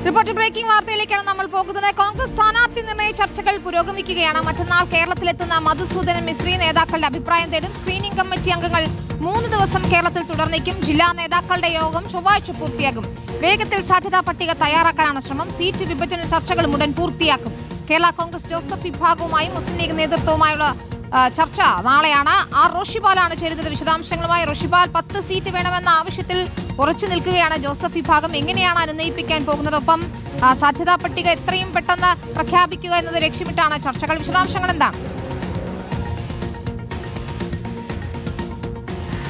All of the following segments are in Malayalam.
റിപ്പോർട്ട് ബ്രേക്കിംഗ് വാർത്തയിലേക്കാണ് നമ്മൾ പോകുന്നത്. കോൺഗ്രസ് സ്ഥാനാർത്ഥി നിർണയ ചർച്ചകൾ പുരോഗമിക്കുകയാണ്. മറ്റന്നാൾ കേരളത്തിലെത്തുന്ന മധുസൂദനൻ മിസ്രി നേതാക്കളുടെ അഭിപ്രായം തേടും. സ്ക്രീനിംഗ് കമ്മിറ്റി അംഗങ്ങൾ 3 ദിവസം കേരളത്തിൽ തുടർന്നേക്കും. ജില്ലാ നേതാക്കളുടെ യോഗം ചൊവ്വാഴ്ച പൂർത്തിയാകും. വേഗത്തിൽ സാധ്യതാ പട്ടിക തയ്യാറാക്കാനാണ് ശ്രമം. സീറ്റ് വിഭജന ചർച്ചകളും ഉടൻ പൂർത്തിയാക്കും. കേരള കോൺഗ്രസ് ജോസഫ് വിഭാഗവുമായും മുസ്ലിം ലീഗ് നേതൃത്വവുമായുള്ള ചർച്ച നാളെയാണ്. റോഷിപാലാണ് ചേരുന്നത്. വിശദാംശങ്ങളുമായി റോഷിപാൽ, 10 സീറ്റ് വേണമെന്ന ആവശ്യത്തിൽ ഉറച്ചു നിൽക്കുകയാണ് ജോസഫ് വിഭാഗം. എങ്ങനെയാണ് നിർണയിപ്പിക്കാൻ പോകുന്നത്? ഒപ്പം സാധ്യതാ പട്ടിക എത്രയും പെട്ടെന്ന് പ്രഖ്യാപിക്കുക എന്നത് ലക്ഷ്യമിട്ടാണ് ചർച്ചകൾ. വിശദാംശങ്ങൾ എന്താണ്?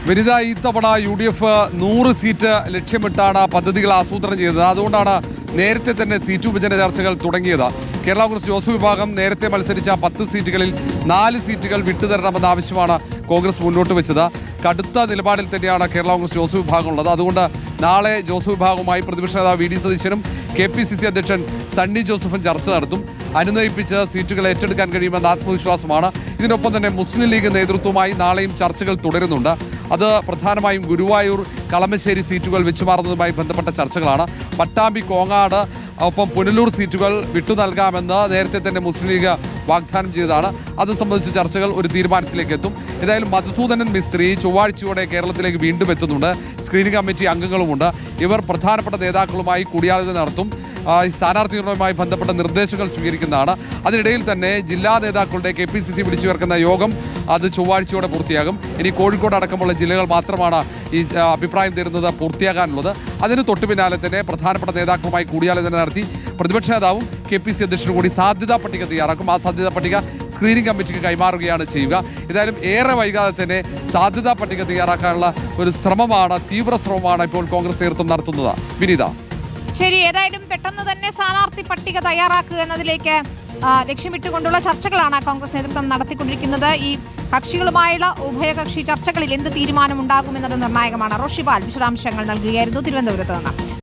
വനിത, ഇത്തവണ UDF 100 സീറ്റ് ലക്ഷ്യമിട്ടാണ് പദ്ധതികൾ ആസൂത്രണം ചെയ്തത്. അതുകൊണ്ടാണ് നേരത്തെ തന്നെ സീറ്റ് വിഭജന ചർച്ചകൾ തുടങ്ങിയത്. കേരള കോൺഗ്രസ് ജോസഫ് വിഭാഗം നേരത്തെ മത്സരിച്ച 10 സീറ്റുകളിൽ 4 സീറ്റുകൾ വിട്ടുതരണമെന്ന ആവശ്യമാണ് കോൺഗ്രസ് മുന്നോട്ട് വെച്ചത്. കടുത്ത നിലപാടിൽ തന്നെയാണ് കേരള കോൺഗ്രസ് ജോസഫ് വിഭാഗം ഉള്ളത്. അതുകൊണ്ട് നാളെ ജോസഫ് വിഭാഗവുമായി പ്രതിപക്ഷ നേതാവ് VD സതീശനും KPCC അധ്യക്ഷൻ സണ്ണി ജോസഫും ചർച്ച നടത്തും. അനുനയിപ്പിച്ച് സീറ്റുകൾ ഏറ്റെടുക്കാൻ കഴിയുമെന്ന ആത്മവിശ്വാസമാണ്. ഇതിനൊപ്പം തന്നെ മുസ്ലിം ലീഗ് നേതൃത്വവുമായി നാളെയും ചർച്ചകൾ തുടരുന്നുണ്ട്. അത് പ്രധാനമായും ഗുരുവായൂർ, കളമശ്ശേരി സീറ്റുകൾ വെച്ചുമാറുന്നതുമായി ബന്ധപ്പെട്ട ചർച്ചകളാണ്. പട്ടാമ്പി, കോങ്ങാട്, ഒപ്പം പുനലൂർ സീറ്റുകൾ വിട്ടു നൽകാമെന്ന് നേരത്തെ തന്നെ മുസ്ലിം ലീഗ് വാഗ്ദാനം ചെയ്തതാണ്. അത് സംബന്ധിച്ച് ചർച്ചകൾ ഒരു തീരുമാനത്തിലേക്ക് എത്തും. ഏതായാലും മധുസൂദനൻ മിസ്ത്രി ചൊവ്വാഴ്ചയോടെ കേരളത്തിലേക്ക് വീണ്ടും എത്തുന്നുണ്ട്. സ്ക്രീനിംഗ് കമ്മിറ്റി അംഗങ്ങളുമുണ്ട്. ഇവർ പ്രധാനപ്പെട്ട നേതാക്കളുമായി കൂടിയാലോചന നടത്തും. സ്ഥാനാർത്ഥികളുമായി ബന്ധപ്പെട്ട നിർദ്ദേശങ്ങൾ സ്വീകരിക്കുന്നതാണ്. അതിനിടയിൽ തന്നെ ജില്ലാ നേതാക്കളുടെ KPCC വിളിച്ചു ചേർക്കുന്ന യോഗം അത് ചൊവ്വാഴ്ചയോടെ പൂർത്തിയാകും. ഇനി കോഴിക്കോട് അടക്കമുള്ള ജില്ലകൾ മാത്രമാണ് ഈ അഭിപ്രായം തരുന്നത് പൂർത്തിയാകാനുള്ളത്. അതിന് തൊട്ടു പിന്നാലെ തന്നെ പ്രധാനപ്പെട്ട നേതാക്കളുമായി കൂടിയാലോചന നടത്തി പ്രതിപക്ഷ നേതാവും KPCC അധ്യക്ഷനും കൂടി സാധ്യതാ പട്ടിക തയ്യാറാക്കും. ആ സാധ്യതാ പട്ടിക സ്ക്രീനിംഗ് കമ്മിറ്റിക്ക് കൈമാറുകയാണ് ചെയ്യുക. ഏതായാലും ഏറെ വൈകാതെ തന്നെ സാധ്യതാ പട്ടിക തയ്യാറാക്കാനുള്ള ഒരു ശ്രമമാണ്, തീവ്ര ശ്രമമാണ് ഇപ്പോൾ കോൺഗ്രസ് നേതൃത്വം നടത്തുന്നത്. വിനീത, ശരി, ഏതായാലും പെട്ടെന്ന് തന്നെ സ്ഥാനാർത്ഥി പട്ടിക തയ്യാറാക്കുക എന്നതിലേക്ക് ലക്ഷ്യമിട്ടുകൊണ്ടുള്ള ചർച്ചകളാണ് കോൺഗ്രസ് നേതൃത്വം നടത്തിക്കൊണ്ടിരിക്കുന്നത്. ഈ കക്ഷികളുമായുള്ള ഉഭയകക്ഷി ചർച്ചകളിൽ എന്ത് തീരുമാനമുണ്ടാകുമെന്നത് നിർണായകമാണ്. റോഷിപാൽ വിശദാംശങ്ങൾ നൽകുകയായിരുന്നു തിരുവനന്തപുരത്ത് നിന്ന്.